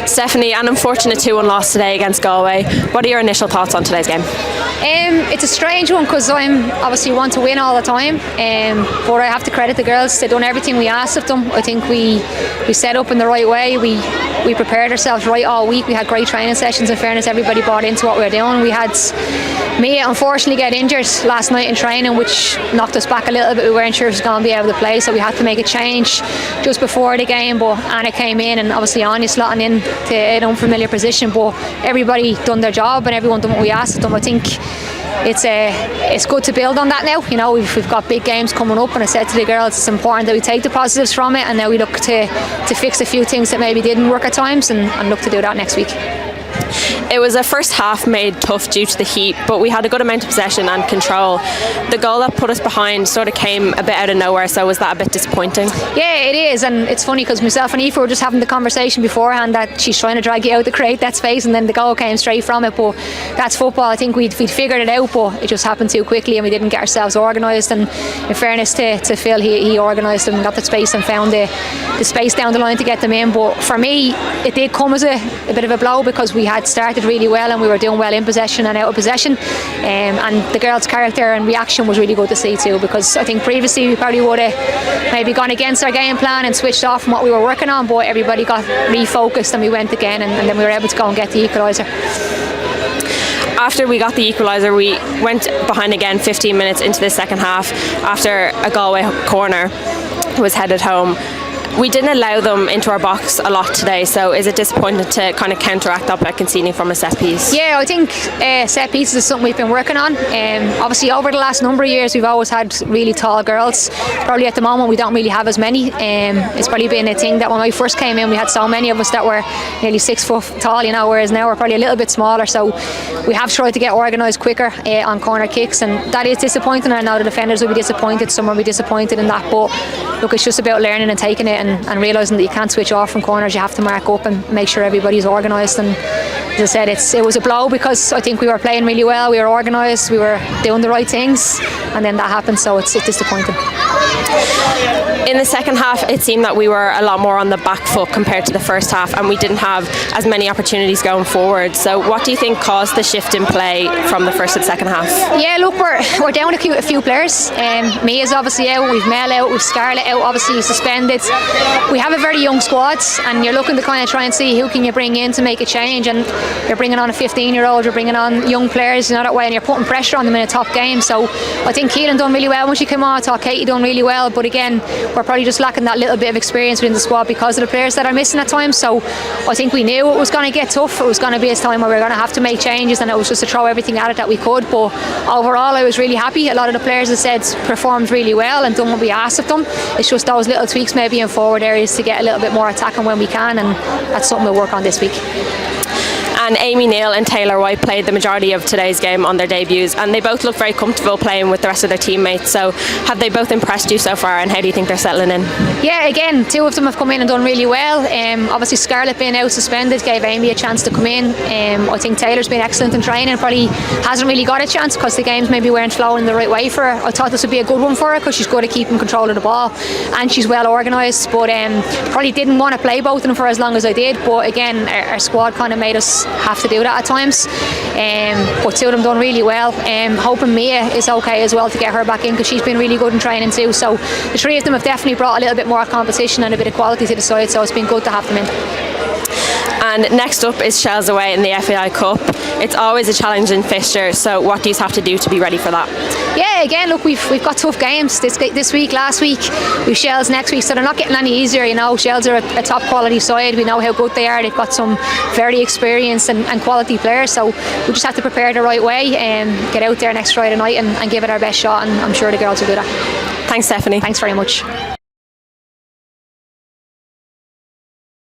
Stephanie, an unfortunate 2-1 loss today against Galway. What are your initial thoughts on today's game? It's a strange one because I'm obviously want to win all the time, but I have to credit the girls. They've done everything we asked of them. I think we set up in the right way. We prepared ourselves right all week. We had great training sessions. In fairness, everybody bought into what we were doing. We had Mia unfortunately get injured last night in training, which knocked us back a little bit. We weren't sure she was going to be able to play, so we had to make a change just before the game. But Anna came in, and obviously Anya slotting in to an unfamiliar position. But everybody done their job, and everyone done what we asked of them. I think it's good to build on that now. You know, we've got big games coming up, and I said to the girls it's important that we take the positives from it, and now we look to fix a few things that maybe didn't work at times, and look to do that next week. It was a first half made tough due to the heat, but we had a good amount of possession and control. The goal that put us behind sort of came a bit out of nowhere, so was that a bit disappointing? Yeah, it is, and it's funny because myself and Aoife were just having the conversation beforehand that she's trying to drag you out to create that space, and then the goal came straight from it. But that's football. I think we'd figured it out, but it just happened too quickly, and we didn't get ourselves organised. And in fairness to Phil, he organised them and got the space and found the space down the line to get them in. But for me, it did come as a bit of a blow because we had started really well and we were doing well in possession and out of possession, and the girls' character and reaction was really good to see too, because I think previously we probably would have maybe gone against our game plan and switched off from what we were working on, but everybody got refocused and we went again, and then we were able to go and get the equaliser. After we got the equaliser, we went behind again 15 minutes into the second half after a Galway corner was headed home. We didn't allow them into our box a lot today, so is it disappointing to kind of counteract that by conceding from a set piece? Yeah, I think set pieces is something we've been working on. Obviously over the last number of years we've always had really tall girls. Probably at the moment we don't really have as many. It's probably been a thing that when I first came in we had so many of us that were nearly 6 foot tall, you know, whereas now we're probably a little bit smaller, so we have tried to get organised quicker on corner kicks, and that is disappointing. I know the defenders will be disappointed, some will be disappointed in that, but look, it's just about learning and taking it and realising that you can't switch off from corners. You have to mark up and make sure everybody's organised. And as I said, it was a blow because I think we were playing really well, we were organised, we were doing the right things, and then that happened, so it's disappointing. In the second half it seemed that we were a lot more on the back foot compared to the first half, and we didn't have as many opportunities going forward. So what do you think caused the shift in play from the first to the second half? Yeah, look, we're down a few players. Mia's obviously out, we've Mel out, we've Scarlett out, obviously suspended. We have a very young squad, and you're looking to kind of try and see who can you bring in to make a change, and you're bringing on a 15-year-old, you're bringing on young players, you know, that way, and you're putting pressure on them in a top game. So I think Keelan done really well when she came on. I thought Katie done really well, but again, we're probably just lacking that little bit of experience within the squad because of the players that are missing at times. So I think we knew it was going to get tough. It was going to be a time where we were going to have to make changes, and it was just to throw everything at it that we could. But overall I was really happy. A lot of the players, as I said, performed really well and done what we asked of them. It's just those little tweaks maybe in forward areas to get a little bit more attacking when we can, and that's something we'll work on this week. And Amy Neal and Taylor White played the majority of today's game on their debuts, and they both look very comfortable playing with the rest of their teammates. So have they both impressed you so far, and how do you think they're settling in? Yeah, again, 2 of them have come in and done really well. Obviously Scarlett being out suspended gave Amy a chance to come in. I think Taylor's been excellent in training, probably hasn't really got a chance because the games maybe weren't flowing the right way for her. I thought this would be a good one for her because she's good at keeping control of the ball and she's well organised, but probably didn't want to play both of them for as long as I did. But again, our squad kind of made us have to do that at times, but 2 of them done really well. Hoping Mia is okay as well to get her back in because she's been really good in training too. So the 3 of them have definitely brought a little bit more competition and a bit of quality to the side, so it's been good to have them in. And next up is Shells away in the FAI Cup. It's always a challenging fixture, so what do you have to do to be ready for that? Yeah, again, look, we've got tough games this week, last week. We've Shells next week, so they're not getting any easier. You know, Shells are a top quality side. We know how good they are. They've got some very experienced and quality players, so we just have to prepare the right way and get out there next Friday night and give it our best shot, and I'm sure the girls will do that. Thanks, Stephanie. Thanks very much.